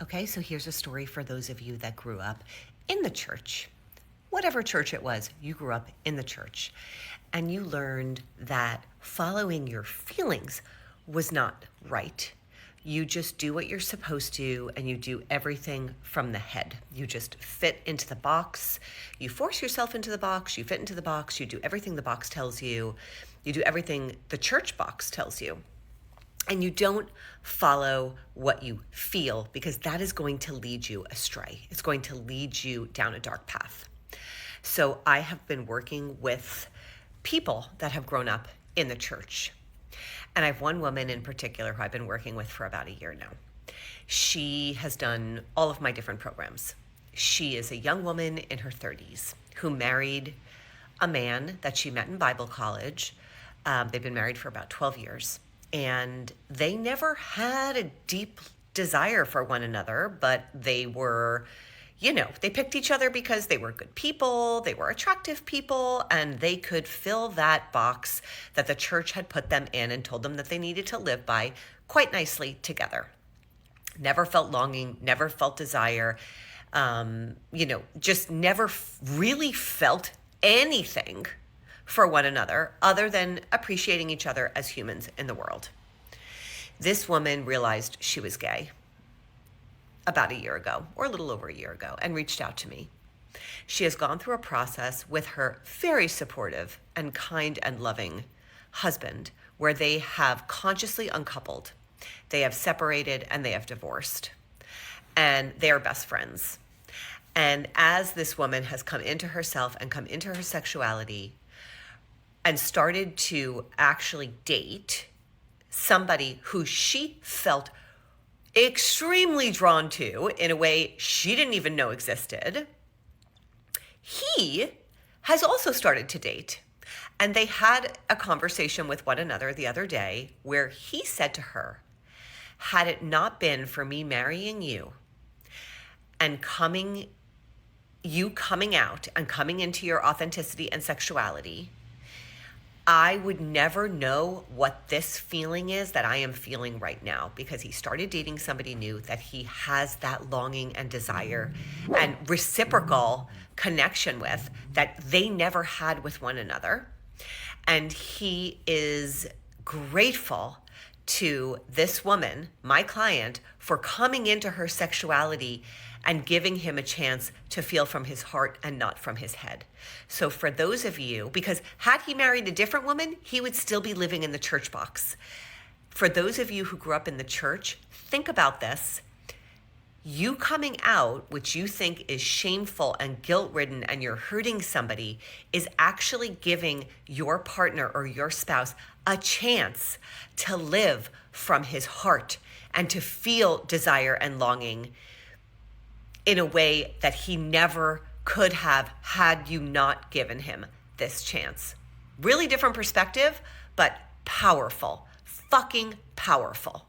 Okay, so here's a story for those of you that grew up in the church. Whatever church it was, you grew up in the church. And you learned that following your feelings was not right. You just do what you're supposed to, and you do everything from the head. You just fit into the box. You force yourself into the box. You fit into the box. You do everything the box tells you. You do everything the church box tells you. And you don't follow what you feel, because that is going to lead you astray. It's going to lead you down a dark path. So I have been working with people that have grown up in the church. And I have one woman in particular who I've been working with for about a year now. She has done all of my different programs. She is a young woman in her 30s who married a man that she met in Bible college. They've been married for about 12 years. And they never had a deep desire for one another, but they were, they picked each other because they were good people, they were attractive people, and they could fill that box that the church had put them in and told them that they needed to live by quite nicely together. Never felt longing, never felt desire, just never really felt anything for one another other than appreciating each other as humans in the world. This woman realized she was gay about a year ago, or a little over a year ago, and reached out to me. She has gone through a process with her very supportive and kind and loving husband where they have consciously uncoupled. They have separated and they have divorced. And they are best friends. And as this woman has come into herself and come into her sexuality, and started to actually date somebody who she felt extremely drawn to in a way she didn't even know existed, he has also started to date. And they had a conversation with one another the other day where he said to her, had it not been for me marrying you and coming out and coming into your authenticity and sexuality, I would never know what this feeling is that I am feeling right now, because he started dating somebody new that he has that longing and desire and reciprocal connection with that they never had with one another. And he is grateful to this woman, my client, for coming into her sexuality and giving him a chance to feel from his heart and not from his head. So for those of you, because had he married a different woman, he would still be living in the church box. For those of you who grew up in the church, think about this. You coming out, which you think is shameful and guilt-ridden and you're hurting somebody, is actually giving your partner or your spouse a chance to live from his heart and to feel desire and longing in a way that he never could have had you not given him this chance. Really different perspective, but powerful, fucking powerful.